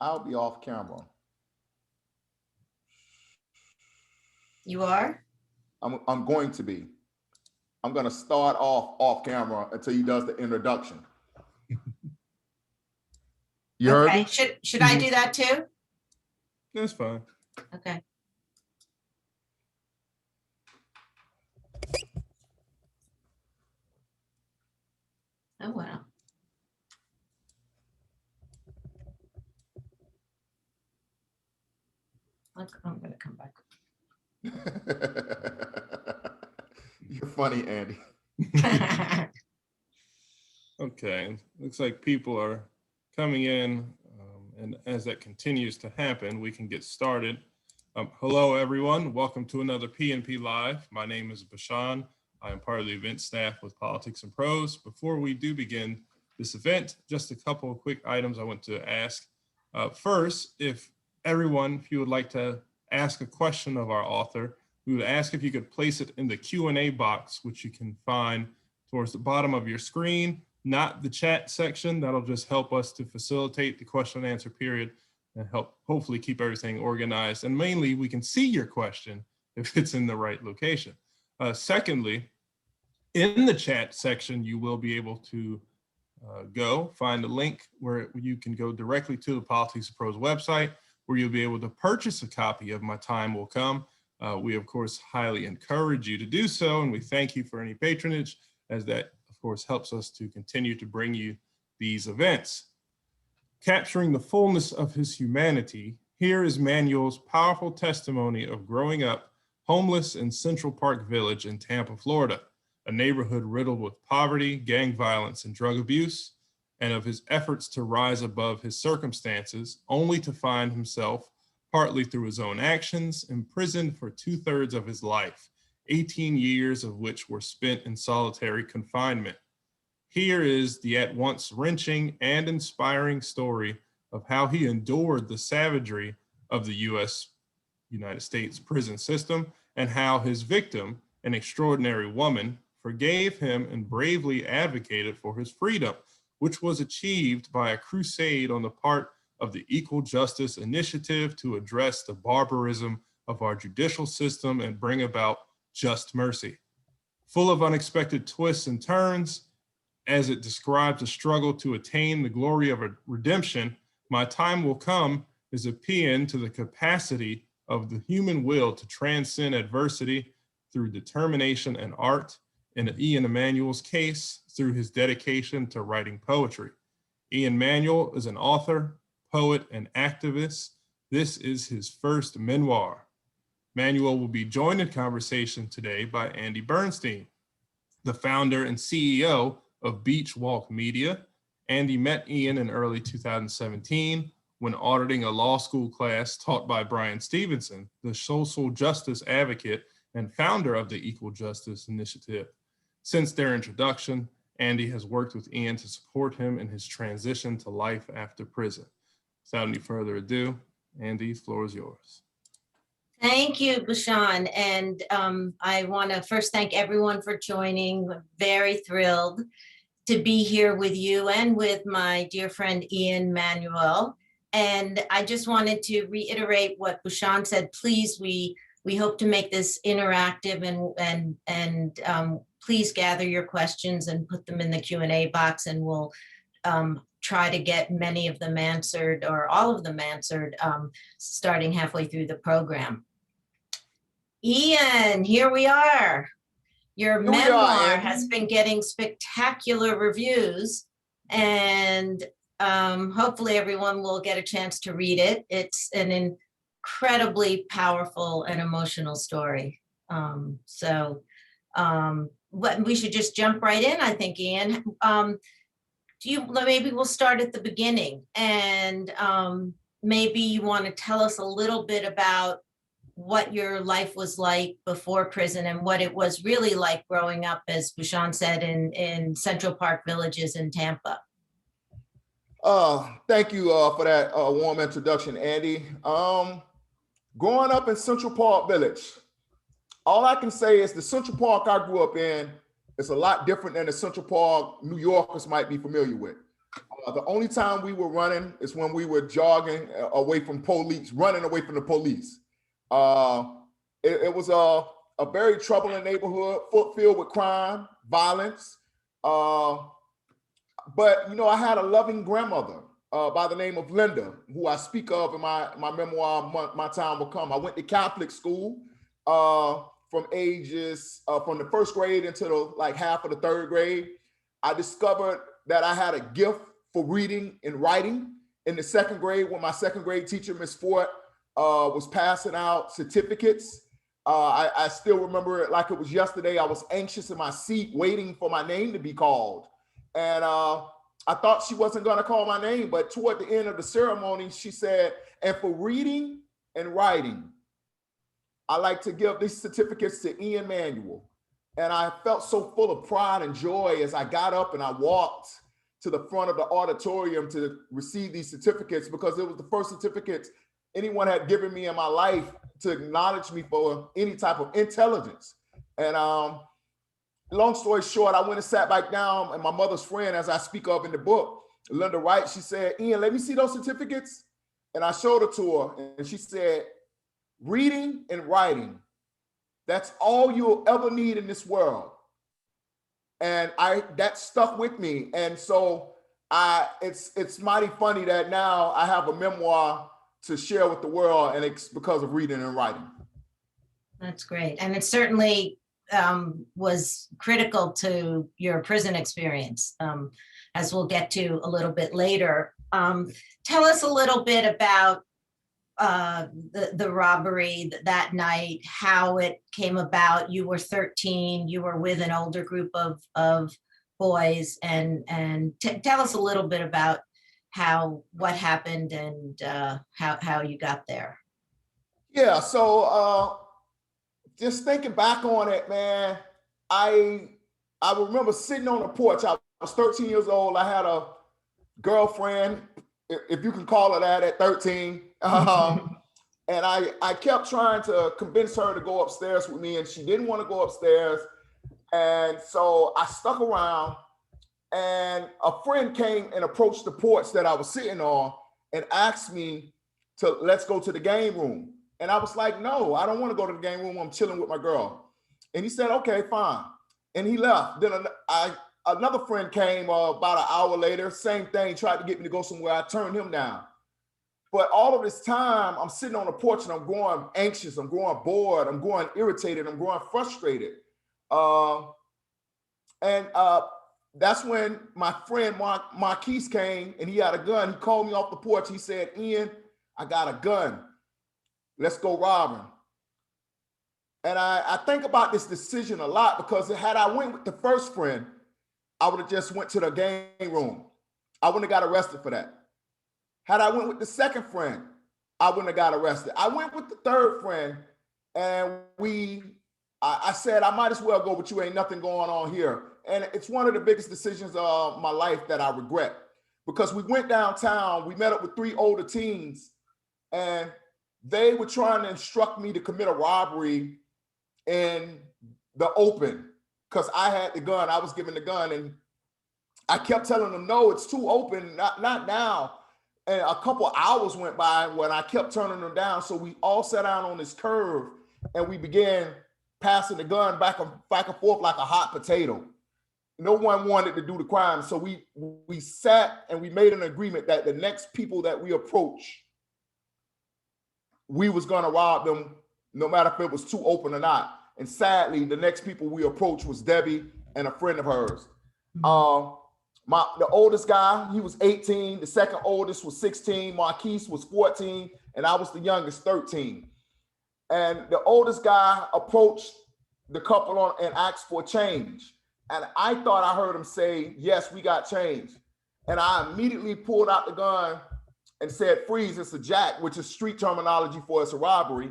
I'll be off camera. You are? I'm going to be. I'm going to start off camera until he does the introduction. You heard Okay. me? Should I do that too? That's fine. Okay. Oh, wow. I'm going to come back. You're funny, Andy. Okay, looks like people are coming in, and as that continues to happen, we can get started. Hello, everyone. Welcome to another PNP Live. My name is Bashan. I am part of the event staff with Politics and Prose. Before we do begin this event, just a couple of quick items I want to ask. First, if you would like to ask a question of our author, we would ask if you could place it in the Q&A box, which you can find towards the bottom of your screen, not the chat section. That'll just help us to facilitate the question and answer period and help hopefully keep everything organized. And mainly we can see your question if it's in the right location. Secondly, in the chat section, you will be able to find a link where you can go directly to the Politics and Prose website, where you'll be able to purchase a copy of My Time Will Come. We, of course, highly encourage you to do so, and we thank you for any patronage, as that, of course, helps us to continue to bring you these events. Capturing the fullness of his humanity, here is Manuel's powerful testimony of growing up homeless in Central Park Village in Tampa, Florida, a neighborhood riddled with poverty, gang violence, and drug abuse, and of his efforts to rise above his circumstances, only to find himself, partly through his own actions, imprisoned for 2/3 of his life, 18 years of which were spent in solitary confinement. Here is the at once wrenching and inspiring story of how he endured the savagery of the United States prison system, and how his victim, an extraordinary woman, forgave him and bravely advocated for his freedom, which was achieved by a crusade on the part of the Equal Justice Initiative to address the barbarism of our judicial system and bring about just mercy. Full of unexpected twists and turns, as it describes a struggle to attain the glory of a redemption, My Time Will Come is a paean to the capacity of the human will to transcend adversity through determination and art, in Ian Manuel's case, through his dedication to writing poetry. Ian Manuel is an author, poet, and activist. This is his first memoir. Manuel will be joined in conversation today by Andy Bernstein, the founder and CEO of Beach Walk Media. Andy met Ian in early 2017 when auditing a law school class taught by Brian Stevenson, the social justice advocate and founder of the Equal Justice Initiative. Since their introduction, Andy has worked with Ian to support him in his transition to life after prison. Without any further ado, Andy, the floor is yours. Thank you, Bashan. And I want to first thank everyone for joining. I'm very thrilled to be here with you and with my dear friend, Ian Manuel. And I just wanted to reiterate what Bashan said. Please, we hope to make this interactive, and please gather your questions and put them in the Q&A box, and we'll try to get many of them answered, or all of them answered, starting halfway through the program. Ian, here we are. Your memoir has been getting spectacular reviews, and hopefully everyone will get a chance to read it. It's an incredibly powerful and emotional story. We should just jump right in, I think, Ian. Maybe we'll start at the beginning, and maybe you want to tell us a little bit about what your life was like before prison and what it was really like growing up, as Bashan said, in Central Park Villages in Tampa. Thank you for that warm introduction, Andy. Growing up in Central Park Village, all I can say is the Central Park I grew up in is a lot different than the Central Park New Yorkers might be familiar with. The only time we were running is when we were jogging away from police, running away from the police. It was a very troubling neighborhood, filled with crime, violence. But you know, I had a loving grandmother by the name of Linda, who I speak of in my memoir, My Time Will Come. I went to Catholic school from ages from the first grade until like half of the third grade. I discovered that I had a gift for reading and writing in the second grade when my second grade teacher, Miss Ford, was passing out certificates. I still remember it like it was yesterday. I was anxious in my seat waiting for my name to be called. And I thought she wasn't going to call my name, but toward the end of the ceremony, she said, and for reading and writing, I like to give these certificates to Ian Manuel. And I felt so full of pride and joy as I got up and I walked to the front of the auditorium to receive these certificates, because it was the first certificates anyone had given me in my life to acknowledge me for any type of intelligence. And long story short, I went and sat back down, and my mother's friend, as I speak of in the book, Linda Wright, she said, Ian, let me see those certificates. And I showed it to her, and she said, reading and writing, that's all you'll ever need in this world. And that stuck with me. And so it's mighty funny that now I have a memoir to share with the world, and it's because of reading and writing. That's great. And it certainly was critical to your prison experience, as we'll get to a little bit later. Tell us a little bit about the robbery that night, how it came about. You were 13, you were with an older group of boys, and tell us a little bit about what happened and how you got there. Yeah, so just thinking back on it, man, I remember sitting on the porch. I was 13 years old. I had a girlfriend, if you can call her that, at 13. And I kept trying to convince her to go upstairs with me, and she didn't want to go upstairs. And so I stuck around, and a friend came and approached the porch that I was sitting on and asked me to let's go to the game room. And I was like, no, I don't want to go to the game room. I'm chilling with my girl. And he said, okay, fine. And he left. Then another friend came about an hour later, same thing, tried to get me to go somewhere. I turned him down. But all of this time, I'm sitting on the porch and I'm growing anxious, I'm growing bored, I'm growing irritated, I'm growing frustrated. That's when my friend Marquise came, and he had a gun. He called me off the porch. He said, Ian, I got a gun. Let's go robbing. And I think about this decision a lot, because had I went with the first friend, I would have just went to the game room. I wouldn't have got arrested for that. Had I went with the second friend, I wouldn't have got arrested. I went with the third friend, and I said, I might as well go with you. Ain't nothing going on here. And it's one of the biggest decisions of my life that I regret, because we went downtown, we met up with 3 older teens, and they were trying to instruct me to commit a robbery in the open, because I had the gun. I was given the gun, and I kept telling them, no, it's too open, not now. And a couple of hours went by when I kept turning them down. So we all sat down on this curve, and we began passing the gun back and forth like a hot potato. No one wanted to do the crime. So we sat and we made an agreement that the next people that we approach, we was gonna rob them, no matter if it was too open or not. And sadly, the next people we approached was Debbie and a friend of hers. The oldest guy, he was 18. The second oldest was 16. Marquise was 14, and I was the youngest, 13. And the oldest guy approached the couple and asked for change. And I thought I heard him say, yes, we got change. And I immediately pulled out the gun and said, freeze, it's a jack, which is street terminology for it's a robbery.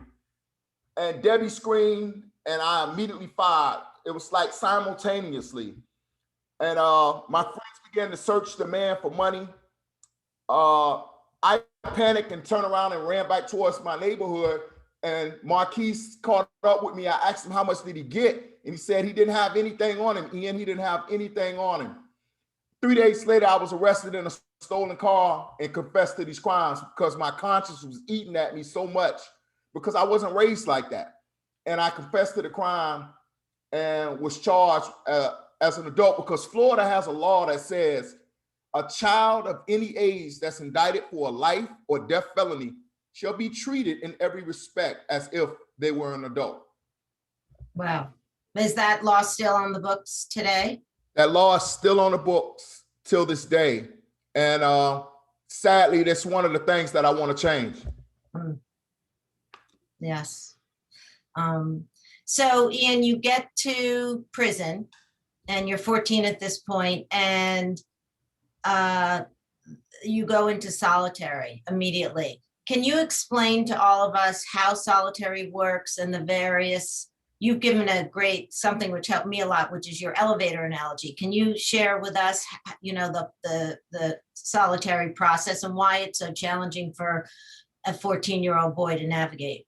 And Debbie screamed, and I immediately fired. It was like simultaneously. And my friends began to search the man for money. I panicked and turned around and ran back towards my neighborhood. And Marquise caught up with me. I asked him how much did he get? And he said he didn't have anything on him, Ian. He didn't have anything on him. 3 days later, I was arrested in a stolen car and confessed to these crimes because my conscience was eating at me so much because I wasn't raised like that. And I confessed to the crime and was charged as an adult because Florida has a law that says a child of any age that's indicted for a life or death felony shall be treated in every respect as if they were an adult. Wow. Is that law still on the books today? That law is still on the books till this day. And sadly, that's one of the things that I want to change. Yes. So Ian, you get to prison and you're 14 at this point, and you go into solitary immediately. Can you explain to all of us how solitary works and the various, you've given a great, something which helped me a lot, which is your elevator analogy. Can you share with us, you know, the solitary process and why it's so challenging for a 14-year-old boy to navigate?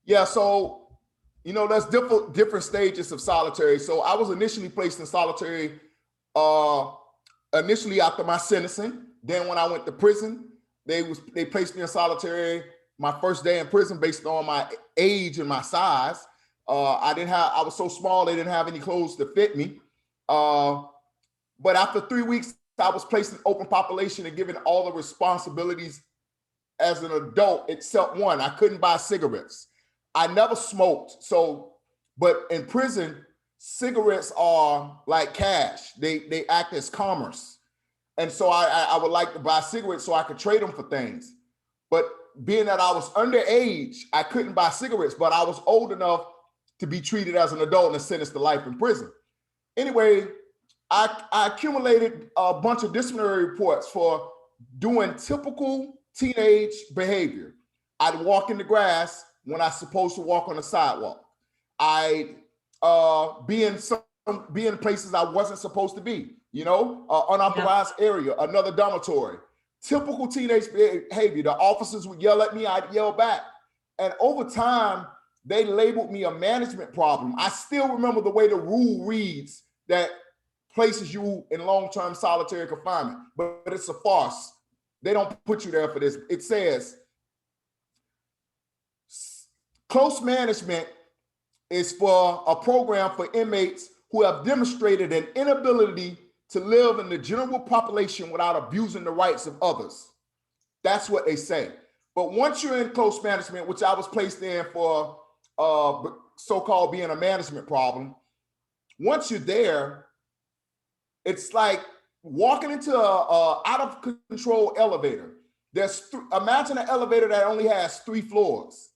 Yeah, so, you know, there's different stages of solitary. So I was initially placed in solitary initially after my sentencing. Then when I went to prison, they placed me in solitary my first day in prison based on my age and my size. I was so small, they didn't have any clothes to fit me. But after 3 weeks, I was placed in open population and given all the responsibilities as an adult, except one. I couldn't buy cigarettes. I never smoked. But in prison, cigarettes are like cash. They act as commerce. And so I would like to buy cigarettes so I could trade them for things. But being that I was underage, I couldn't buy cigarettes, but I was old enough to be treated as an adult and sentenced to life in prison. Anyway, I accumulated a bunch of disciplinary reports for doing typical teenage behavior. I'd walk in the grass when I'm supposed to walk on the sidewalk. I'd be in places I wasn't supposed to be, you know, unauthorized area, another dormitory. Typical teenage behavior. The officers would yell at me, I'd yell back. And over time, they labeled me a management problem. I still remember the way the rule reads that places you in long-term solitary confinement, but it's a farce. They don't put you there for this. It says, close management is for a program for inmates who have demonstrated an inability to live in the general population without abusing the rights of others. That's what they say. But once you're in close management, which I was placed in for so-called being a management problem, once you're there, it's like walking into a out of control elevator. Imagine an elevator that only has 3 floors.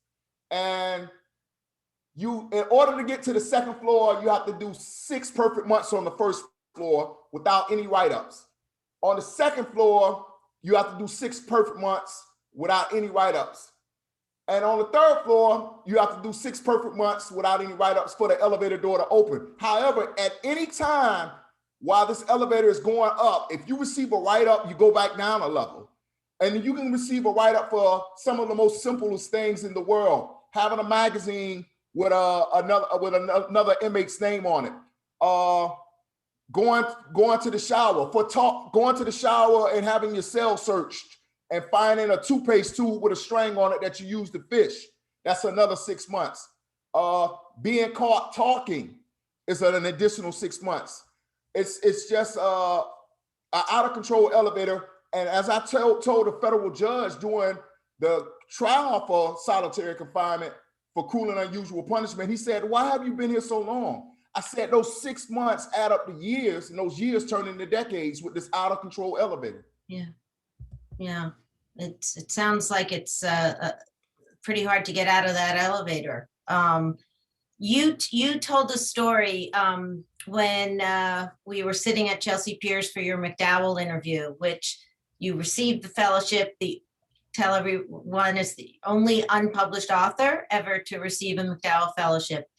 And you, in order to get to the second floor, you have to do 6 perfect months on the first floor without any write-ups. On the second floor, you have to do 6 perfect months without any write-ups. And on the third floor, you have to do 6 perfect months without any write-ups for the elevator door to open. However, at any time while this elevator is going up, if you receive a write-up, you go back down a level. And you can receive a write-up for some of the most simplest things in the world. Having a magazine with another inmate's name on it. Going to the shower, going to the shower and having your cell searched and finding a toothpaste tube with a string on it that you use to fish. That's another 6 months. Being caught talking is an additional 6 months. It's just an out of control elevator. And as I told the federal judge during the trial for solitary confinement for cruel and unusual punishment, he said, "Why have you been here so long?" I said, "Those 6 months add up to years, and those years turn into decades with this out of control elevator." Yeah. It sounds like it's pretty hard to get out of that elevator. You told a story when we were sitting at Chelsea Piers for your McDowell interview, which you received the fellowship. Tell everyone is the only unpublished author ever to receive a McDowell Fellowship.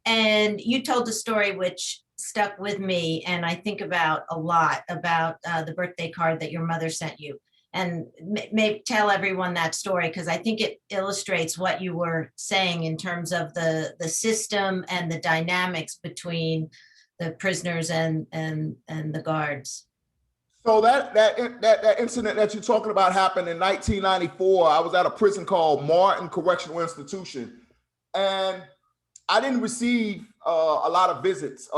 And you told a story which stuck with me, and I think about a lot about the birthday card that your mother sent you. And maybe tell everyone that story, because I think it illustrates what you were saying in terms of the system and the dynamics between the prisoners and the guards. So that incident that you're talking about happened in 1994. I was at a prison called Martin Correctional Institution, and I didn't receive a lot of visits,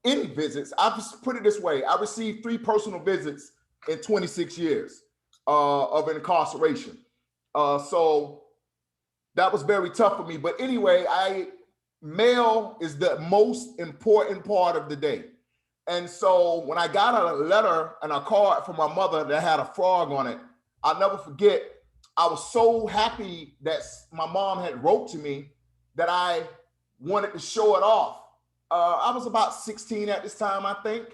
any visits. I just put it this way: I received 3 personal visits in 26 years of incarceration. So that was very tough for me. But anyway, mail is the most important part of the day. And so when I got a letter and a card from my mother that had a frog on it, I'll never forget. I was so happy that my mom had wrote to me that I wanted to show it off. I was about 16 at this time, I think.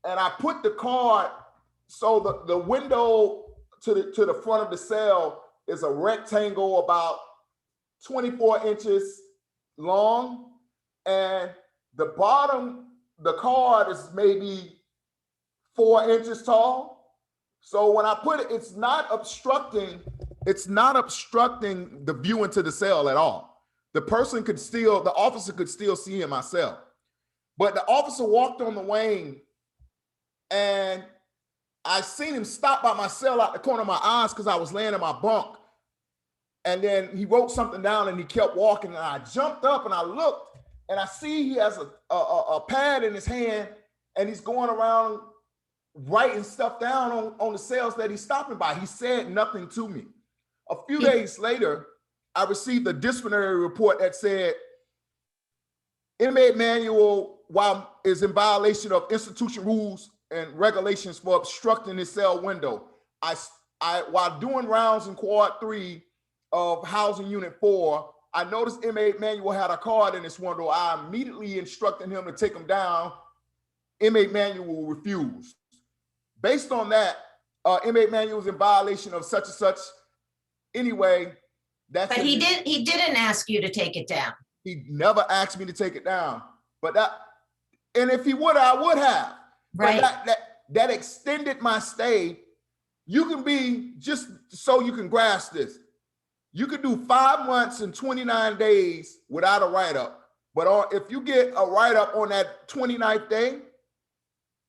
And I put the card, so the window to the front of the cell is a rectangle about 24 inches long, and the bottom, the card is maybe 4 inches tall. So when I put it, it's not obstructing the view into the cell at all. The officer could still see in my cell. But the officer walked on the wing, and I seen him stop by my cell out the corner of my eyes because I was laying in my bunk. And then he wrote something down and he kept walking, and I jumped up and I looked, and I see he has a pad in his hand, and he's going around writing stuff down on the cells that he's stopping by. He said nothing to me. A few days later, I received a disciplinary report that said inmate Manuel, while is in violation of institution rules and regulations for obstructing his cell window. While doing rounds in Quad 3 of Housing Unit 4, I noticed inmate Manuel had a card in his window. I immediately instructed him to take him down. Inmate Manuel refused. Based on that, inmate Manuel was in violation of such and such. Anyway, that's. But he didn't ask you to take it down. He never asked me to take it down. And if he would, I would have. Right. But that extended my stay. You can be, just so you can grasp this, you could do 5 months and 29 days without a write-up. But if you get a write-up on that 29th day,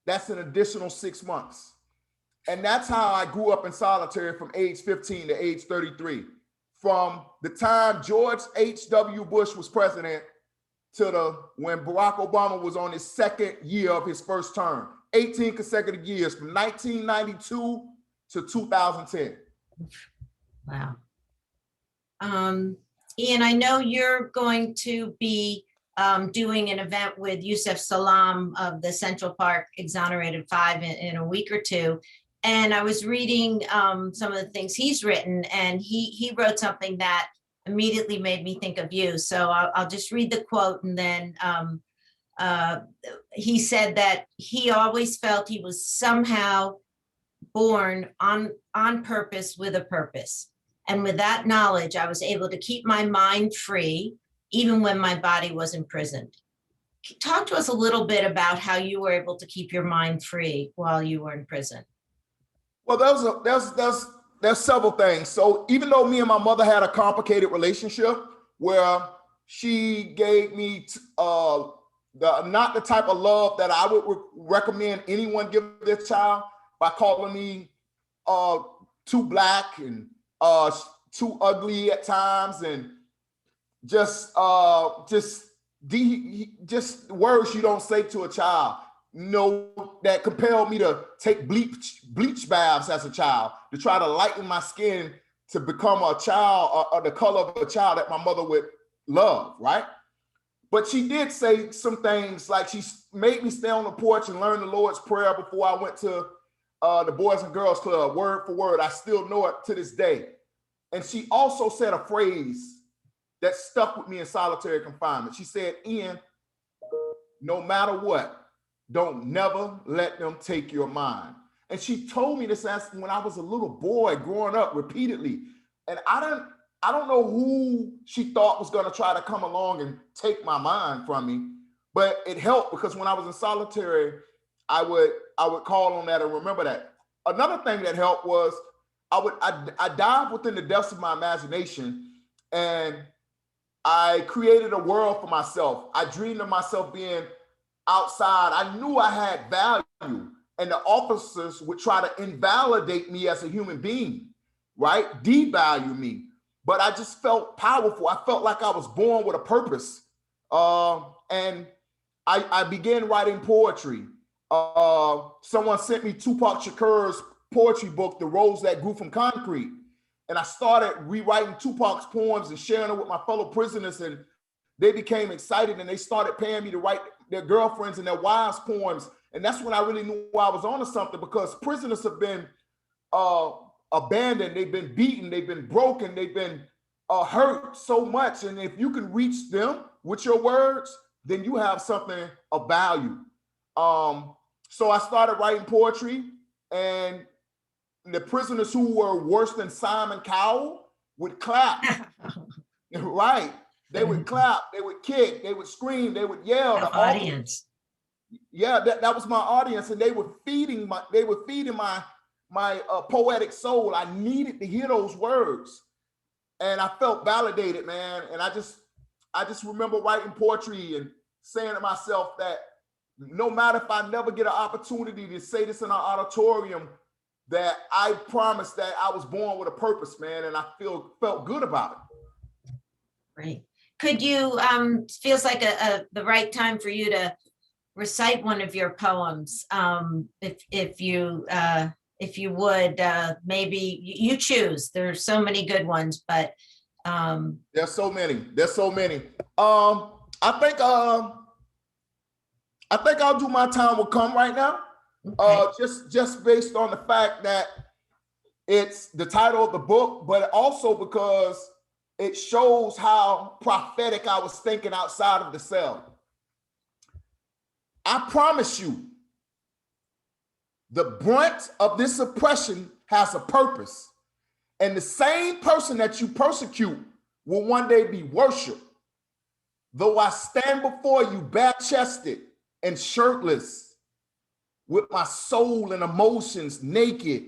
that's an additional 6 months. And that's how I grew up in solitary from age 15 to age 33. From the time George H.W. Bush was president to when Barack Obama was on his 2nd year of his first term, 18 consecutive years from 1992 to 2010. Wow. Ian, I know you're going to be doing an event with Yusef Salam of the Central Park Exonerated 5 in a week or two. And I was reading some of the things he's written, and he wrote something that immediately made me think of you. So I'll just read the quote, and then he said that he always felt he was somehow born on purpose with a purpose. And with that knowledge, I was able to keep my mind free, even when my body was imprisoned. Talk to us a little bit about how you were able to keep your mind free while you were in prison. Well, there's several things. So even though me and my mother had a complicated relationship where she gave me not the type of love that I would recommend anyone give their child, by calling me too black and too ugly at times, and just words you don't say to a child. That compelled me to take bleach baths as a child to try to lighten my skin to become a child or the color of a child that my mother would love, right? But she did say some things, like she made me stay on the porch and learn the Lord's Prayer before I went to the Boys and Girls Club, word for word. I still know it to this day. And she also said a phrase that stuck with me in solitary confinement. She said, "Ian, no matter what, don't never let them take your mind." And she told me this when I was a little boy growing up repeatedly. And I don't know who she thought was going to try to come along and take my mind from me, but it helped, because when I was in solitary, I would call on that and remember that. Another thing that helped was I dived within the depths of my imagination, and I created a world for myself. I dreamed of myself being outside. I knew I had value, and the officers would try to invalidate me as a human being, right? Devalue me. But I just felt powerful. I felt like I was born with a purpose. And I began writing poetry. Someone sent me Tupac Shakur's poetry book, The Rose That Grew from Concrete. And I started rewriting Tupac's poems and sharing them with my fellow prisoners. And they became excited and they started paying me to write their girlfriends and their wives' poems. And that's when I really knew I was onto something, because prisoners have been abandoned, they've been beaten, they've been broken, they've been hurt so much. And if you can reach them with your words, then you have something of value. So I started writing poetry, and the prisoners who were worse than Simon Cowell would clap. Right. They would clap, they would kick, they would scream, they would yell. The audience. Yeah, that was my audience, and they were feeding my poetic soul. I needed to hear those words, and I felt validated, man. And I just remember writing poetry and saying to myself that no matter if I never get an opportunity to say this in an auditorium, that I promised that I was born with a purpose, man, and I felt good about it. Great. Could you, feels like the right time for you to recite one of your poems, if you would, maybe you choose. There's so many good ones, but there's so many. I think I'll do My Time Will Come right now. Okay. Just based on the fact that it's the title of the book, but also because it shows how prophetic I was thinking outside of the cell. I promise you, the brunt of this oppression has a purpose. And the same person that you persecute will one day be worshiped. Though I stand before you bare-chested and shirtless, with my soul and emotions naked,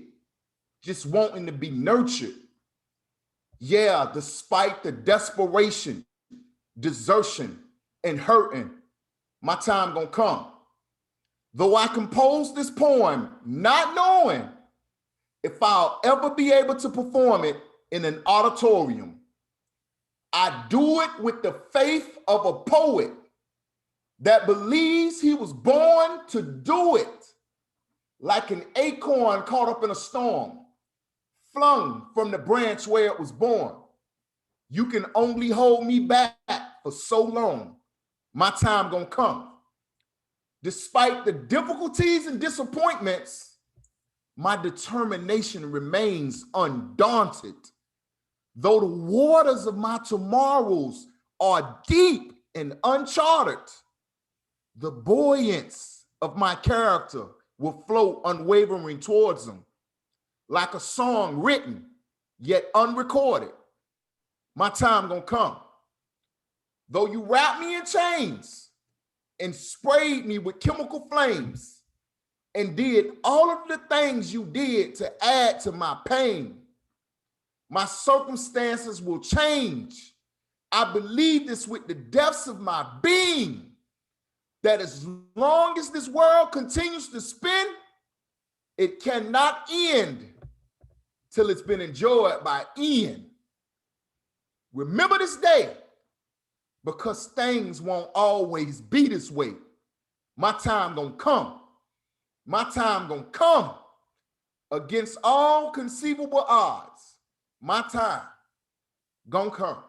just wanting to be nurtured. Yeah, despite the desperation, desertion, and hurting, my time gonna come. Though I compose this poem, not knowing if I'll ever be able to perform it in an auditorium, I do it with the faith of a poet that believes he was born to do it, like an acorn caught up in a storm, flung from the branch where it was born. You can only hold me back for so long. My time gonna come. Despite the difficulties and disappointments, my determination remains undaunted. Though the waters of my tomorrows are deep and uncharted, the buoyance of my character will float unwavering towards them, like a song written yet unrecorded. My time gonna come. Though you wrapped me in chains and sprayed me with chemical flames and did all of the things you did to add to my pain, my circumstances will change. I believe this with the depths of my being, that as long as this world continues to spin, it cannot end till it's been enjoyed by Ian. Remember this day, because things won't always be this way. My time gonna come. My time gonna come against all conceivable odds. My time gonna come.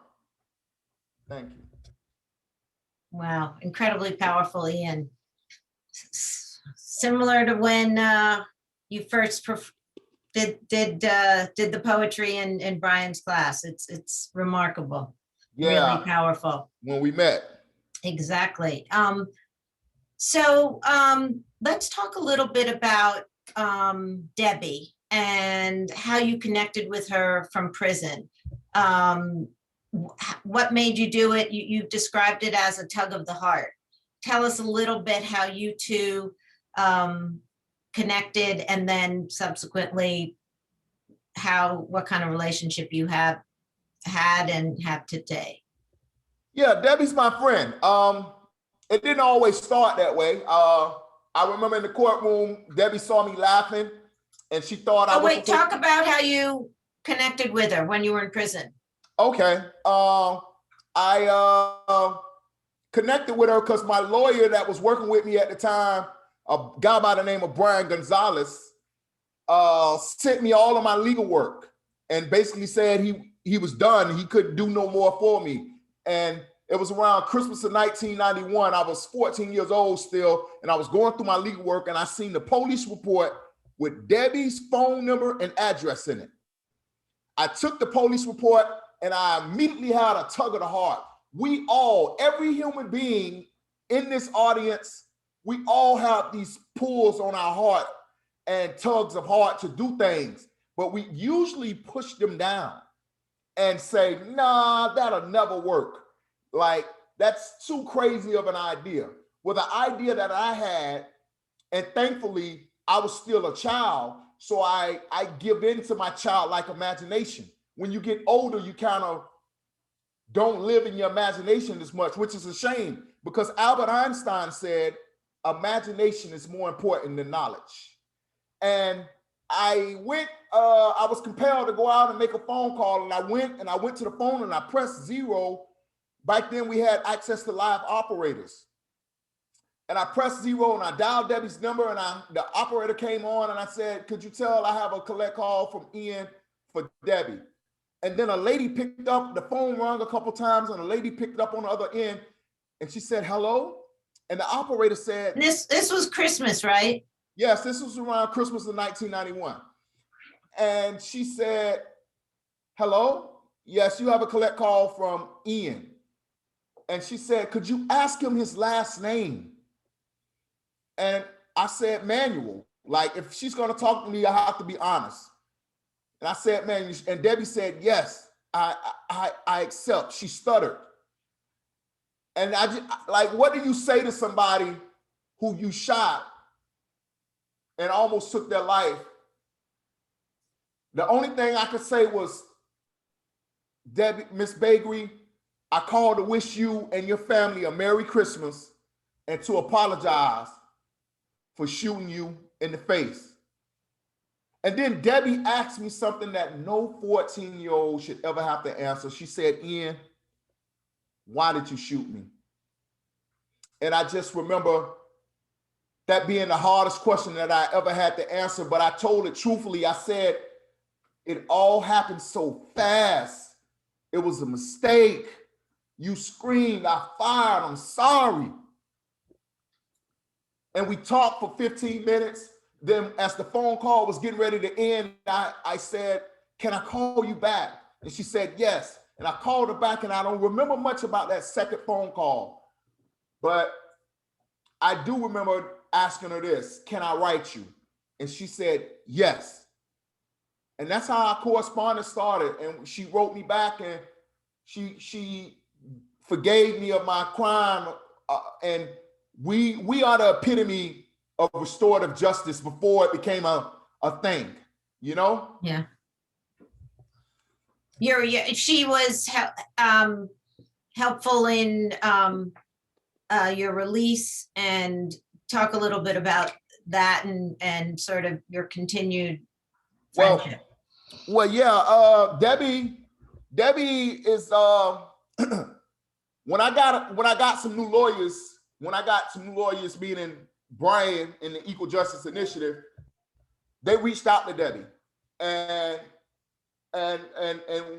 Thank you. wow, incredibly powerful, Ian. Similar to when you first did the poetry in Brian's class. It's remarkable. Yeah, really powerful. When we met. Exactly. So let's talk a little bit about Debbie and how you connected with her from prison. What made you do it? You've described it as a tug of the heart. Tell us a little bit how you two connected, and then subsequently what kind of relationship you have had and have today. Yeah, Debbie's my friend. It didn't always start that way. I remember in the courtroom, Debbie saw me laughing and she thought I Oh, was wait, talk about how you connected with her when you were in prison. okay. I connected with her because my lawyer that was working with me at the time, a guy by the name of Brian Gonzalez, sent me all of my legal work and basically said he was done. He couldn't do no more for me. And it was around Christmas of 1991. I was 14 years old still, and I was going through my legal work, and I seen the police report with Debbie's phone number and address in it. I took the police report, and I immediately had a tug of the heart. We all, every human being in this audience, we all have these pulls on our heart and tugs of heart to do things, but we usually push them down and say, nah, that'll never work. Like, that's too crazy of an idea. Well, the idea that I had, and thankfully I was still a child, so I give in to my childlike imagination. When you get older, you kind of don't live in your imagination as much, which is a shame, because Albert Einstein said, imagination is more important than knowledge. And I went, I was compelled to go out and make a phone call, and I went to the phone and I pressed 0. Back then we had access to live operators. And I pressed 0 and I dialed Debbie's number, and the operator came on and I said, could you tell I have a collect call from Ian for Debbie? And then a lady picked up, the phone rang a couple times, and a lady picked it up on the other end and she said, hello? And the operator said, This was Christmas, right? yes, this was around Christmas of 1991. And she said, hello? Yes, you have a collect call from Ian. And she said, could you ask him his last name? And I said, Manuel. Like, if she's going to talk to me, I have to be honest. And I said, Manuel. And Debbie said, yes, I accept. She stuttered. And I just, like, what do you say to somebody who you shot and almost took their life? The only thing I could say was, Debbie, Miss Bakery, I called to wish you and your family a Merry Christmas and to apologize for shooting you in the face. And then Debbie asked me something that no 14-year-old should ever have to answer. She said, Ian, why did you shoot me? And I just remember that being the hardest question that I ever had to answer, but I told it truthfully. I said, it all happened so fast. It was a mistake. You screamed, I fired, I'm sorry. And we talked for 15 minutes. Then as the phone call was getting ready to end, I said, can I call you back? And she said, yes. And I called her back, and I don't remember much about that second phone call, but I do remember asking her this, can I write you? And she said, yes. And that's how our correspondence started. And she wrote me back, and she forgave me of my crime. And we are the epitome of restorative justice before it became a thing, you know? Yeah. She was helpful in your release, and talk a little bit about that and sort of your continued friendship. Well, yeah, Debbie is when I got some new lawyers, meaning Brian and the Equal Justice Initiative, they reached out to Debbie, and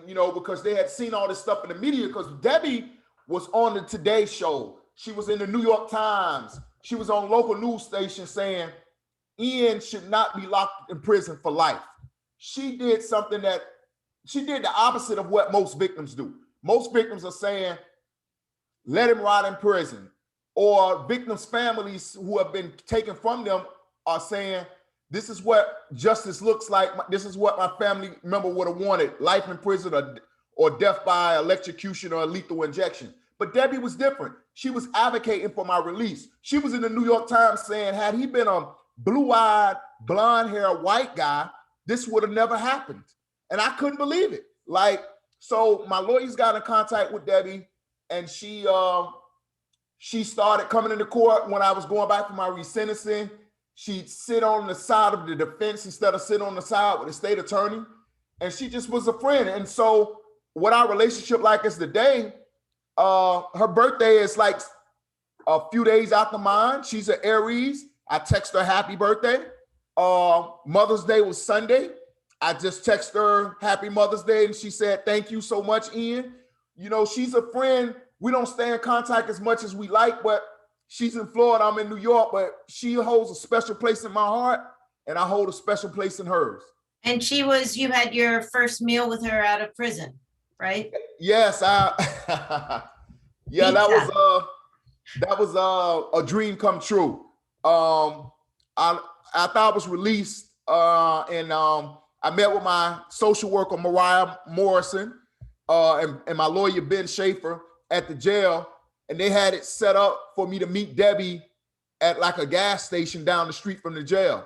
you know, because they had seen all this stuff in the media, because Debbie was on the Today Show. She was in the New York Times. She was on local news stations saying Ian should not be locked in prison for life. She did the opposite of what most victims do. Most victims are saying, let him rot in prison. Or victims' families who have been taken from them are saying, this is what justice looks like. This is what my family member would have wanted, life in prison or death by electrocution or a lethal injection. But Debbie was different. She was advocating for my release. She was in the New York Times saying, had he been a blue-eyed, blonde-haired white guy, this would have never happened. And I couldn't believe it. Like, so my lawyers got in contact with Debbie, and she she started coming into court when I was going back for my resentencing. She'd sit on the side of the defense instead of sit on the side with the state attorney. And she just was a friend. And so what our relationship like is today, her birthday is like a few days after mine. She's an Aries. I text her happy birthday. Mother's Day was Sunday. I just text her happy Mother's Day, and she said, thank you so much, Ian. You know, she's a friend. We don't stay in contact as much as we like, but she's in Florida, I'm in New York, but she holds a special place in my heart, and I hold a special place in hers. And you had your first meal with her out of prison, right? Yes, yeah, Pizza. that was a dream come true. After I was released, and I met with my social worker, Mariah Morrison, and my lawyer, Ben Schaefer, at the jail. And they had it set up for me to meet Debbie at like a gas station down the street from the jail.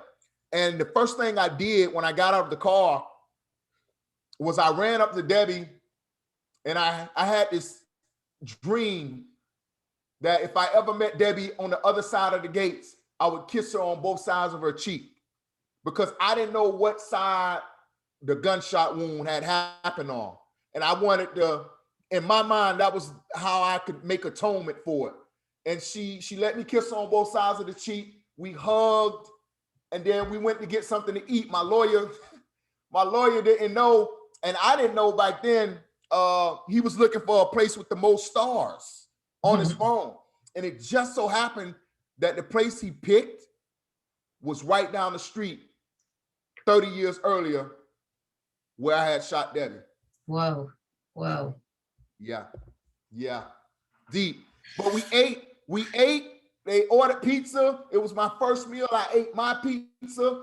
And the first thing I did when I got out of the car was I ran up to Debbie, and I had this dream that if I ever met Debbie on the other side of the gates, I would kiss her on both sides of her cheek, because I didn't know what side the gunshot wound had happened on. And I wanted to, in my mind, that was how I could make atonement for it. And she let me kiss her on both sides of the cheek. We hugged, and then we went to get something to eat. My lawyer didn't know, and I didn't know back then, he was looking for a place with the most stars on his phone. And it just so happened that the place he picked was right down the street 30 years earlier where I had shot Debbie. Whoa. Yeah. Deep. But we ate, they ordered pizza. It was my first meal. I ate my pizza.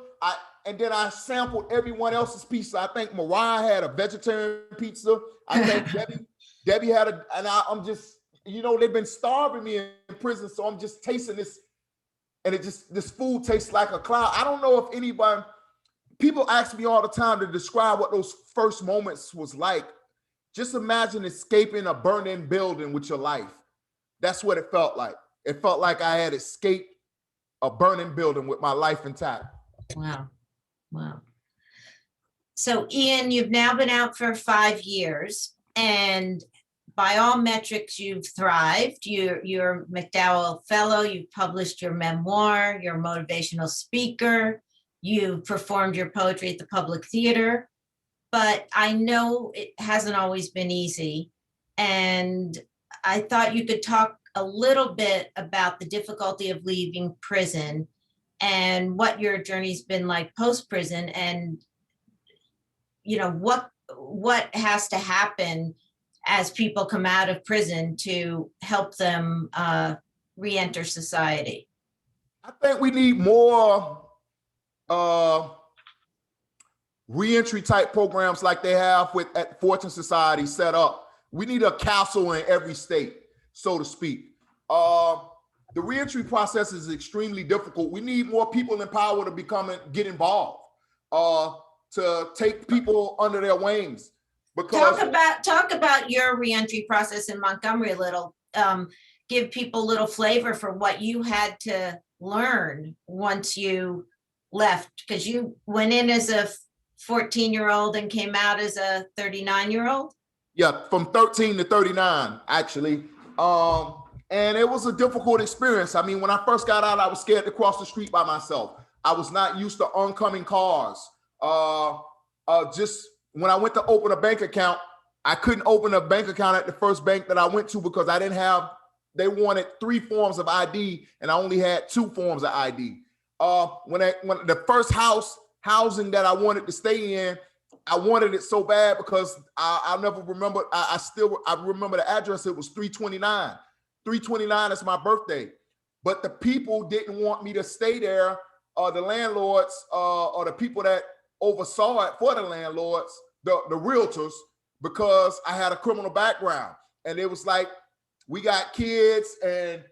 And then I sampled everyone else's pizza. I think Mariah had a vegetarian pizza. I think Debbie had and I'm just, you know, they've been starving me in prison. So I'm just tasting this, and this food tastes like a cloud. I don't know if anybody, people ask me all the time to describe what those first moments was like. Just imagine escaping a burning building with your life. That's what it felt like. It felt like I had escaped a burning building with my life intact. Wow. So Ian, you've now been out for 5 years, and by all metrics, you've thrived. You're McDowell Fellow, you've published your memoir, you're a motivational speaker, you've performed your poetry at the Public Theater, but I know it hasn't always been easy. And I thought you could talk a little bit about the difficulty of leaving prison and what your journey's been like post-prison, and you know, what has to happen as people come out of prison to help them re-enter society. I think we need more re-entry type programs like they have at Fortune Society set up. We need a castle in every state, so to speak. The re-entry process is extremely difficult. We need more people in power to get involved, to take people under their wings. Because talk about your re-entry process in Montgomery a little. Give people a little flavor for what you had to learn once you left, because you went in as a 14-year-old and came out as a 39-year-old. Yeah, from 13 to 39, actually. And it was a difficult experience. I mean, when I first got out, I was scared to cross the street by myself. I was not used to oncoming cars. Just when I went to open a bank account, I couldn't open a bank account at the first bank that I went to because I didn't have, they wanted 3 forms of ID and I only had 2 forms of ID. When the first housing that I wanted to stay in, I wanted it so bad because I'll never remember, I remember the address. It was 329. 329 is my birthday. But the people didn't want me to stay there, the landlords, or the people that oversaw it for the landlords, the realtors, because I had a criminal background. And it was like, we got kids and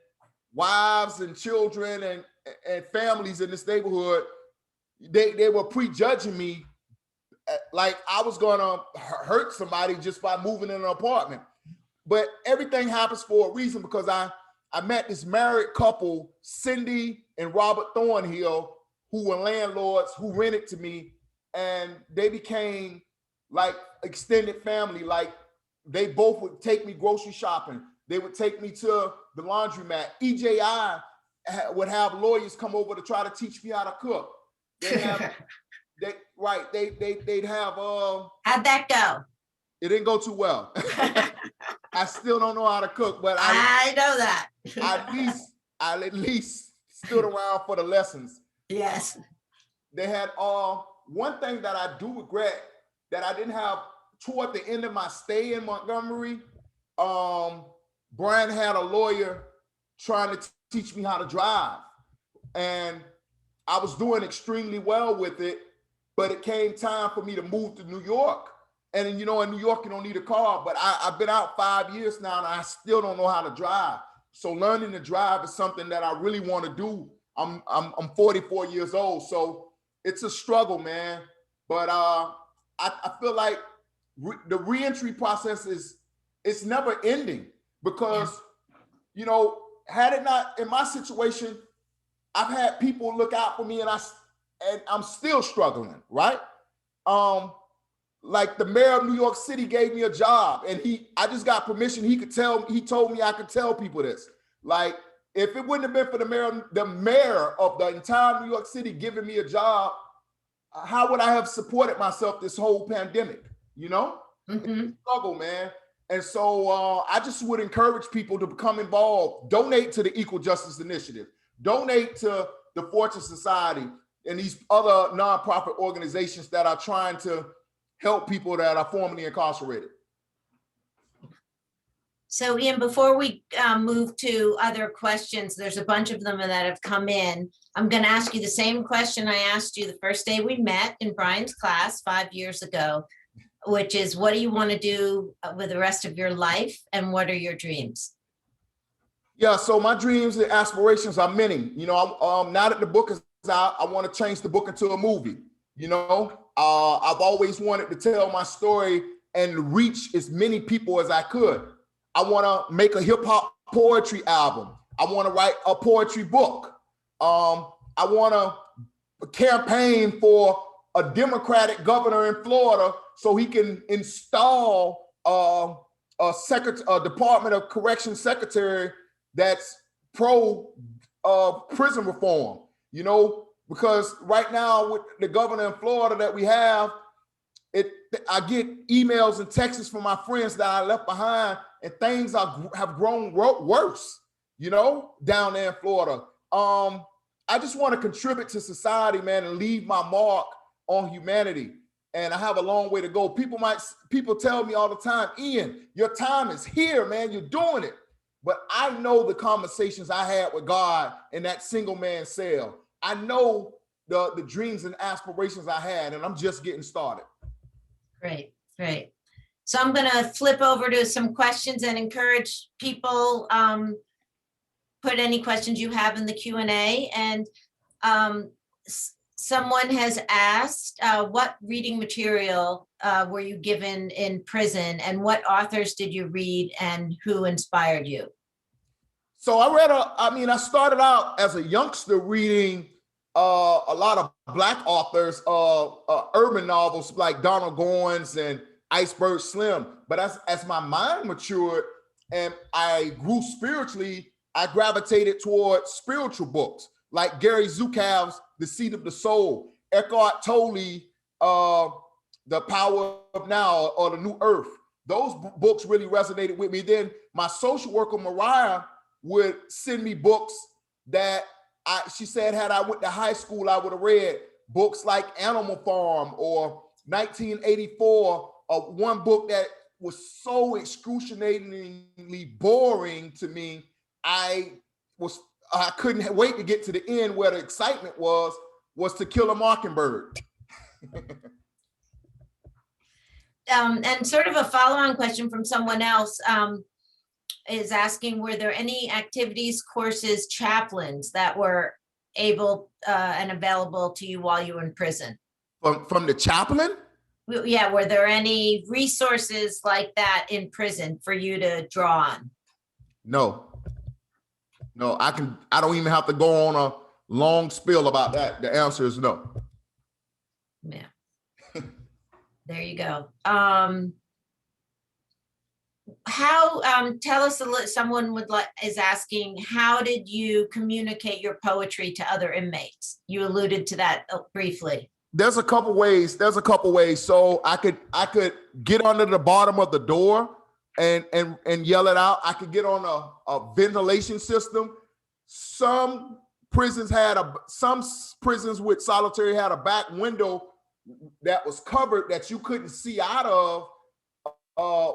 wives and children and families in this neighborhood. They were prejudging me like I was gonna hurt somebody just by moving in an apartment. But everything happens for a reason, because I met this married couple, Cindy and Robert Thornhill, who were landlords who rented to me, and they became like extended family. Like they both would take me grocery shopping. They would take me to the laundromat. EJI would have lawyers come over to try to teach me how to cook. They'd have, they'd have. How'd that go? It didn't go too well. I still don't know how to cook, but I know that. I at least stood around for the lessons. Yes. They had one thing that I do regret that I didn't have toward the end of my stay in Montgomery. Brian had a lawyer trying to teach me how to drive, and I was doing extremely well with it, but it came time for me to move to New York. And you know, in New York, you don't need a car, but I've been out 5 years now and I still don't know how to drive. So learning to drive is something that I really want to do. I'm 44 years old, so it's a struggle, man. But I feel like the reentry process it's never ending because, you know, had it not in my situation, I've had people look out for me and I'm still struggling, right? Like the mayor of New York City gave me a job and I just got permission. He told me I could tell people this. Like, if it wouldn't have been for the mayor of the entire New York City giving me a job, how would I have supported myself this whole pandemic? You know, It's a struggle, man. And so I just would encourage people to become involved, donate to the Equal Justice Initiative, donate to the Fortune Society and these other nonprofit organizations that are trying to help people that are formerly incarcerated. So Ian, before we move to other questions, there's a bunch of them that have come in. I'm going to ask you the same question I asked you the first day we met in Brian's class 5 years ago, which is, what do you want to do with the rest of your life and what are your dreams? Yeah, so my dreams and aspirations are many. You know, now that the book is out, I want to change the book into a movie. You know, I've always wanted to tell my story and reach as many people as I could. I want to make a hip hop poetry album. I want to write a poetry book. I want to campaign for a Democratic governor in Florida so he can install a Department of Corrections secretary that's pro prison reform. You know, because right now with the governor in Florida that we have, I get emails and texts from my friends that I left behind, and things have grown worse, you know, down there in Florida. I just want to contribute to society, man, and leave my mark on humanity. And I have a long way to go. People tell me all the time, Ian, your time is here, man. You're doing it. But I know the conversations I had with God in that single man cell. I know the dreams and aspirations I had, and I'm just getting started. Great, great. So I'm going to flip over to some questions and encourage people, put any questions you have in the Q&A. And someone has asked, what reading material were you given in prison, and what authors did you read and who inspired you? So I started out as a youngster reading a lot of Black authors, urban novels like Donald Goines and Iceberg Slim. But as my mind matured and I grew spiritually, I gravitated towards spiritual books like Gary Zukav's The Seat of the Soul, Eckhart Tolle, The Power of Now or The New Earth. Those books really resonated with me. Then my social worker, Mariah, would send me books that she said, had I went to high school, I would have read books like Animal Farm or 1984, one book that was so excruciatingly boring to me. I couldn't wait to get to the end where the excitement was To Kill a Mockingbird. And sort of a follow-on question from someone else is asking, were there any activities, courses, chaplains that were able and available to you while you were in prison? From the chaplain? Yeah, were there any resources like that in prison for you to draw on? No. No, I don't even have to go on a long spiel about that. The answer is no. Yeah. There you go. Tell us a little, someone is asking, how did you communicate your poetry to other inmates? You alluded to that briefly. There's a couple ways. So I could get under the bottom of the door and yell it out. I could get on a ventilation system. Some prisons with solitary had a back window that was covered that you couldn't see out of,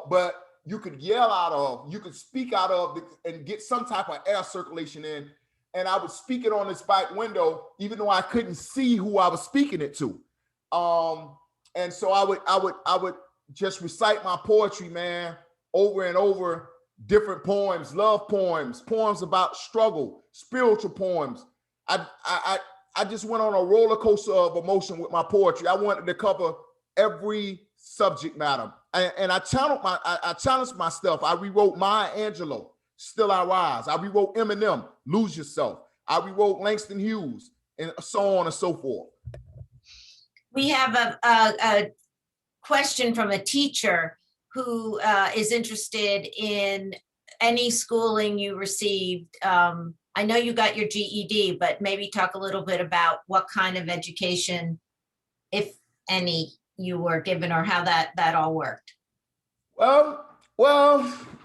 but you could yell out of, you could speak out of and get some type of air circulation in. And I would speak it on this back window, even though I couldn't see who I was speaking it to. And so I would just recite my poetry, man, over and over, different poems, love poems, poems about struggle, spiritual poems. I just went on a roller coaster of emotion with my poetry. I wanted to cover every subject matter. And I challenged myself. I rewrote Maya Angelou, Still I Rise. I rewrote Eminem, Lose Yourself. I rewrote Langston Hughes, and so on and so forth. We have a question from a teacher who is interested in any schooling you received. I know you got your GED, but maybe talk a little bit about what kind of education, if any, you were given, or how that all worked. Well,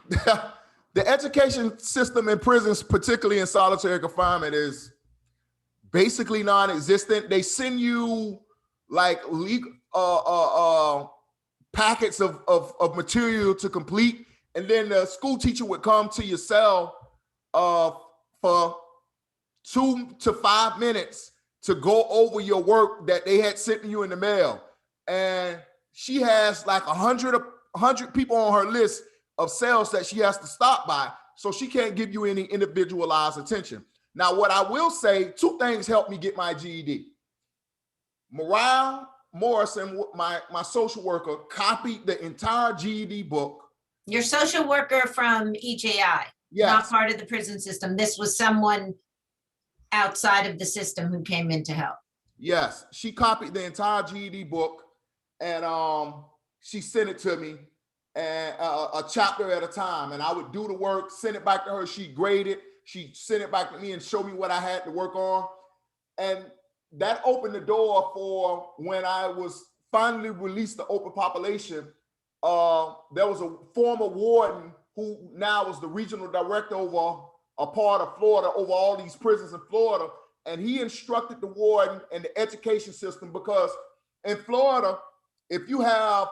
the education system in prisons, particularly in solitary confinement, is basically non-existent. They send you like packets of material to complete, and then the school teacher would come to your cell for 2 to 5 minutes to go over your work that they had sent you in the mail. And she has like 100 people on her list of cells that she has to stop by, so she can't give you any individualized attention. Now, what I will say, 2 things helped me get my GED. Morale Morrison, my social worker, copied the entire GED book. Your social worker from EJI, yes. Not part of the prison system. This was someone outside of the system who came in to help. Yes, she copied the entire GED book, and she sent it to me, and a chapter at a time. And I would do the work, send it back to her. She graded. She sent it back to me and showed me what I had to work on. And that opened the door for when I was finally released to open population. There was a former warden who now is the regional director over a part of Florida, over all these prisons in Florida. And he instructed the warden and the education system, because in Florida, if you have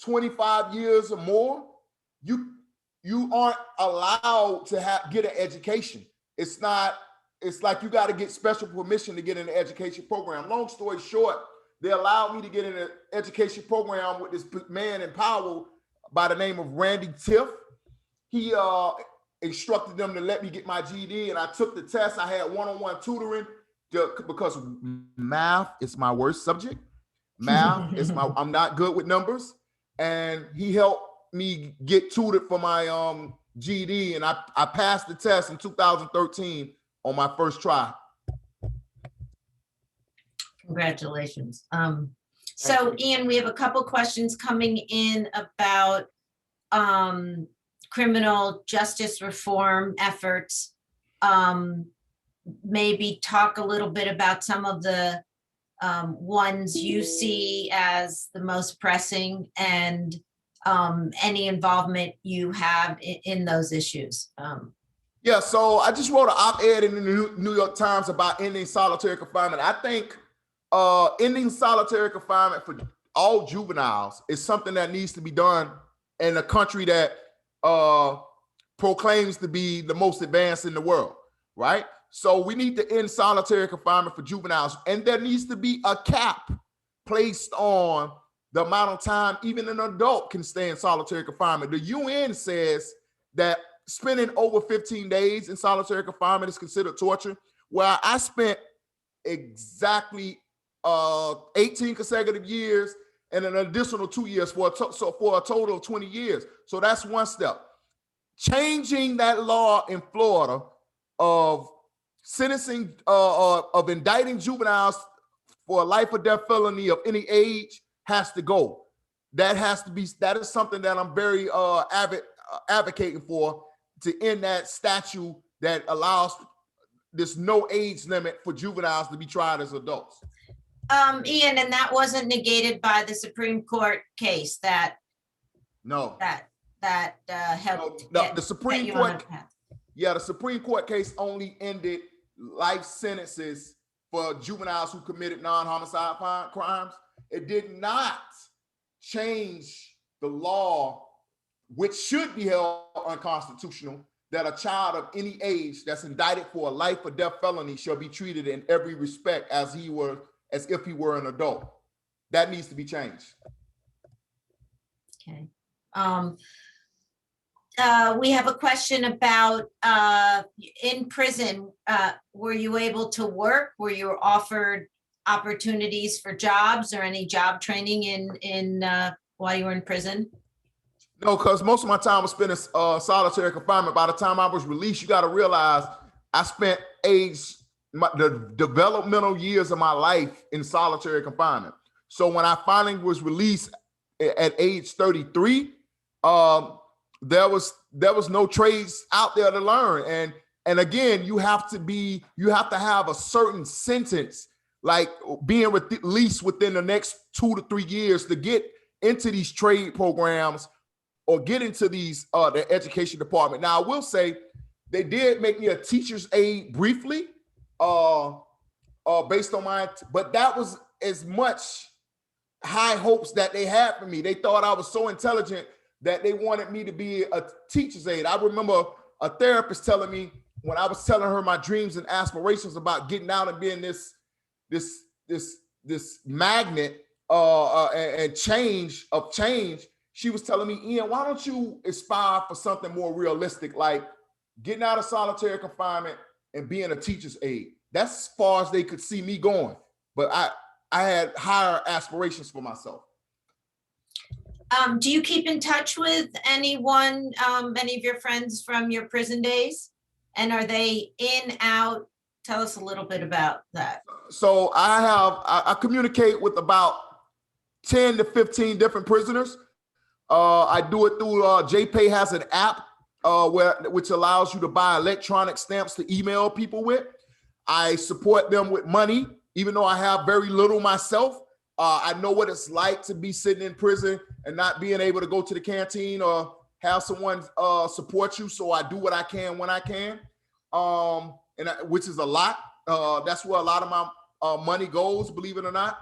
25 years or more, you aren't allowed to get an education. It's like you got to get special permission to get in the education program. Long story short, they allowed me to get in an education program with this man in Powell by the name of Randy Tiff. He instructed them to let me get my GED, and I took the test. I had one-on-one tutoring because math is my worst subject. I'm not good with numbers. And he helped me get tutored for my GED, and I passed the test in 2013 on my first try. Congratulations. So Ian, we have a couple questions coming in about criminal justice reform efforts. Maybe talk a little bit about some of the ones you see as the most pressing, and any involvement you have in those issues. Yeah, so I just wrote an op-ed in the New York Times about ending solitary confinement. I think ending solitary confinement for all juveniles is something that needs to be done in a country that proclaims to be the most advanced in the world, right? So we need to end solitary confinement for juveniles, and there needs to be a cap placed on the amount of time even an adult can stay in solitary confinement. The UN says that spending over 15 days in solitary confinement is considered torture. Well, I spent exactly 18 consecutive years and an additional 2 years for a total of 20 years. So that's one step. Changing that law in Florida of sentencing, of indicting juveniles for a life or death felony of any age has to go. That is something that I'm very advocating for, to end that statute that allows this no age limit for juveniles to be tried as adults. Ian, and that wasn't negated by the Supreme Court case that No. that helped. No, the Supreme Court. Yeah, the Supreme Court case only ended life sentences for juveniles who committed non-homicide crimes. It did not change the law, which should be held unconstitutional, that a child of any age that's indicted for a life or death felony shall be treated in every respect as if he were an adult. That needs to be changed. Okay. We have a question about in prison. Were you able to work? Were you offered opportunities for jobs or any job training in while you were in prison? No, because most of my time was spent in solitary confinement. By the time I was released, you got to realize I spent the developmental years of my life in solitary confinement. So when I finally was released at age 33, there was no trades out there to learn. And again, you have to have a certain sentence, like being released within the next 2 to 3 years to get into these trade programs or get into these the education department. Now I will say they did make me a teacher's aide briefly, based on but that was as much high hopes that they had for me. They thought I was so intelligent that they wanted me to be a teacher's aide. I remember a therapist telling me, when I was telling her my dreams and aspirations about getting out and being this magnet and change, she was telling me, Ian, why don't you aspire for something more realistic, like getting out of solitary confinement and being a teacher's aide? That's as far as they could see me going. But I had higher aspirations for myself. Do you keep in touch with anyone, any of your friends from your prison days? And are they in, out? Tell us a little bit about that. So I communicate with about 10 to 15 different prisoners. I do it through JPay has an app which allows you to buy electronic stamps to email people with. I support them with money, even though I have very little myself. I know what it's like to be sitting in prison and not being able to go to the canteen or have someone support you. So I do what I can when I can, which is a lot. That's where a lot of my money goes, believe it or not.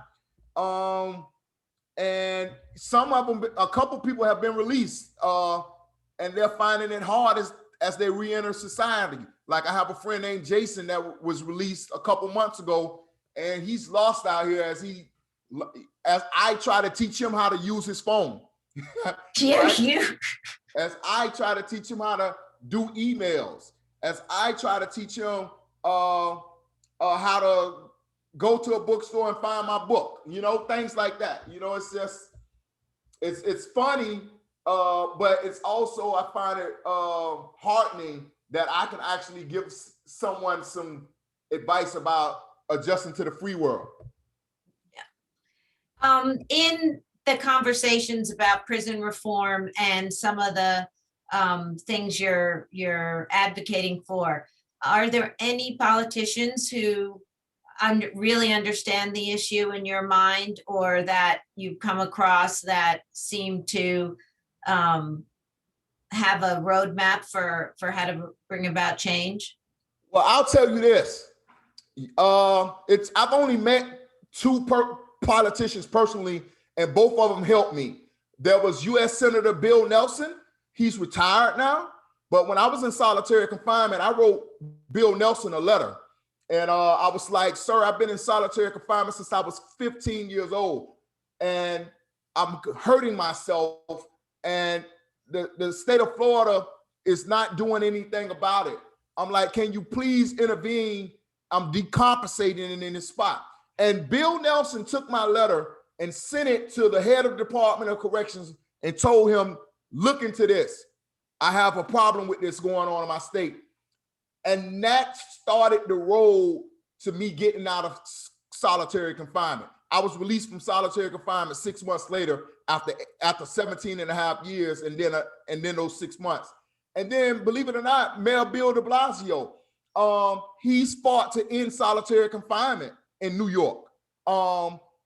And some of them, a couple people have been released, and they're finding it hard as they re-enter society. Like I have a friend named Jason that was released a couple months ago, and he's lost out here as I try to teach him how to use his phone. Right? As I try to teach him how to do emails, as I try to teach him how to go to a bookstore and find my book, things like that. It's just, it's funny, but it's also, I find it heartening that I can actually give someone some advice about adjusting to the free world. Yeah. In the conversations about prison reform and some of the things you're advocating for, are there any politicians who really understand the issue in your mind, or that you've come across that seem to have a roadmap for how to bring about change? Well, I'll tell you this. I've only met 2 politicians personally, and both of them helped me. There was U.S. Senator Bill Nelson. He's retired now, but when I was in solitary confinement, I wrote Bill Nelson a letter. And I was like, sir, I've been in solitary confinement since I was 15 years old, and I'm hurting myself, and the state of Florida is not doing anything about it. I'm like, can you please intervene? I'm decompensating in this spot. And Bill Nelson took my letter and sent it to the head of Department of Corrections and told him, look into this. I have a problem with this going on in my state. And that started the road to me getting out of solitary confinement. I was released from solitary confinement 6 months later after 17 and a half years, and then those 6 months. And then, believe it or not, Mayor Bill de Blasio, he's fought to end solitary confinement in New York.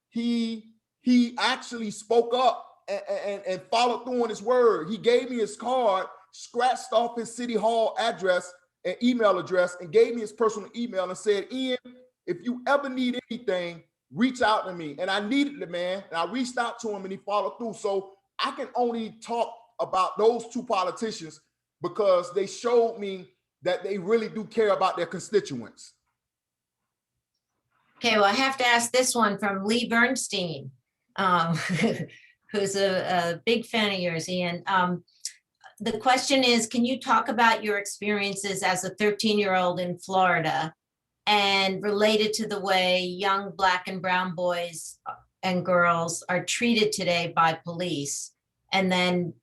He actually spoke up and followed through on his word. He gave me his card, scratched off his city hall address and email address, and gave me his personal email and said, Ian, if you ever need anything, reach out to me. And I needed the man, and I reached out to him, and he followed through. So I can only talk about those two politicians because they showed me that they really do care about their constituents. Okay, well, I have to ask this one from Lee Bernstein, who's a big fan of yours, Ian. The question is, can you talk about your experiences as a 13-year-old in Florida and related to the way young Black and brown boys and girls are treated today by police? And then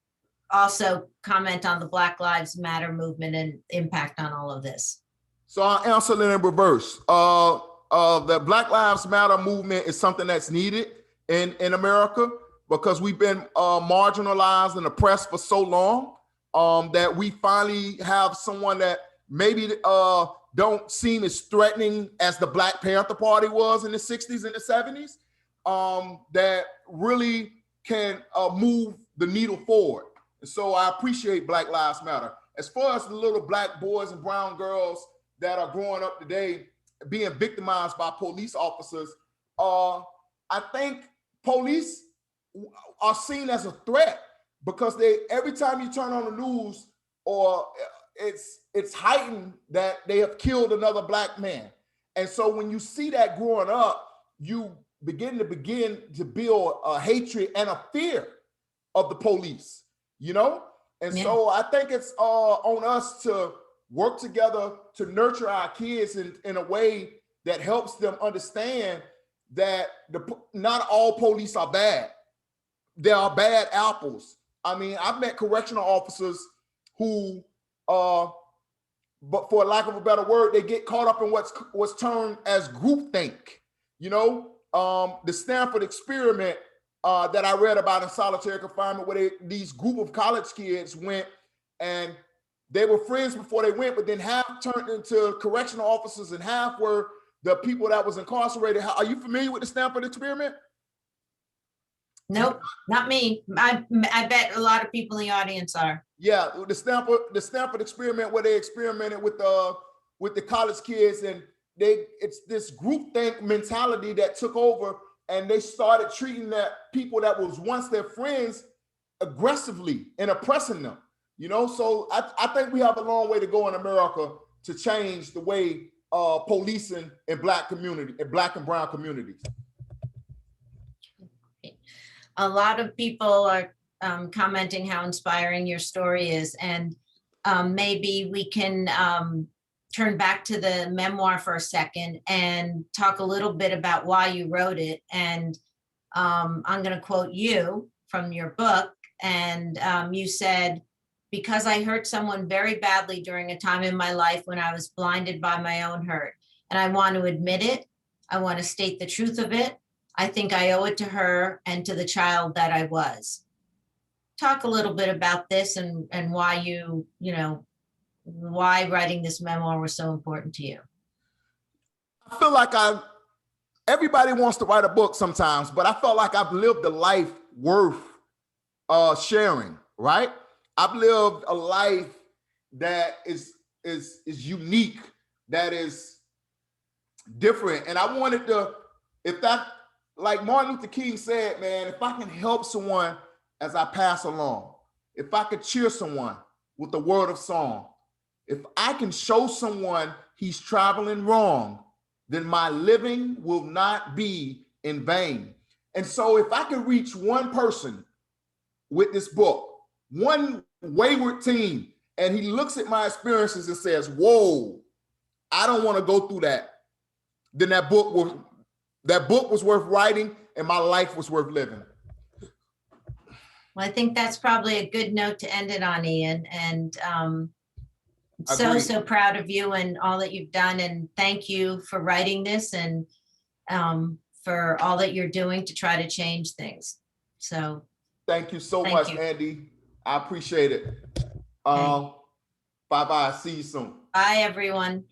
also comment on the Black Lives Matter movement and impact on all of this. So I'll answer it in reverse. The Black Lives Matter movement is something that's needed in America because we've been marginalized and oppressed for so long that we finally have someone that maybe don't seem as threatening as the Black Panther Party was in the 60s and the 70s, that really can move the needle forward. And so I appreciate Black Lives Matter. As far as the little Black boys and brown girls that are growing up today, being victimized by police officers, I think police are seen as a threat because every time you turn on the news, or it's heightened that they have killed another Black man. And so when you see that growing up, you begin to build a hatred and a fear of the police, you know? And so I think it's on us to work together to nurture our kids in a way that helps them understand that not all police are bad. There are bad apples. I mean, I've met correctional officers who, but for lack of a better word, they get caught up in what's termed as groupthink. You know, the Stanford experiment that I read about in solitary confinement, where these group of college kids went and they were friends before they went, but then half turned into correctional officers and half were the people that was incarcerated. Are you familiar with the Stanford experiment? Nope, not me. I bet a lot of people in the audience are. Yeah, the Stanford experiment, where they experimented with the college kids, and it's this groupthink mentality that took over, and they started treating that people that was once their friends aggressively and oppressing them. You know, so I think we have a long way to go in America to change the way policing in Black and brown communities. A lot of people are commenting how inspiring your story is, and maybe we can turn back to the memoir for a second and talk a little bit about why you wrote it. And I'm going to quote you from your book, and you said, "Because I hurt someone very badly during a time in my life when I was blinded by my own hurt, and I want to admit it, I want to state the truth of it. I think I owe it to her and to the child that I was." Talk a little bit about this and why why writing this memoir was so important to you. I feel like everybody wants to write a book sometimes, but I felt like I've lived a life worth sharing, right? I've lived a life that is unique, that is different. And I wanted to, like Martin Luther King said, man, if I can help someone as I pass along, if I could cheer someone with a word of song, if I can show someone he's traveling wrong, then my living will not be in vain. And so if I can reach one person with this book, one wayward teen, and he looks at my experiences and says, whoa, I don't want to go through that, then that book was worth writing and my life was worth living. Well, I think that's probably a good note to end it on, Ian. And Agreed. so proud of you and all that you've done. And thank you for writing this and for all that you're doing to try to change things. So Thank you so Thank much, you. Andy. I appreciate it. Bye-bye. See you soon. bye, everyone.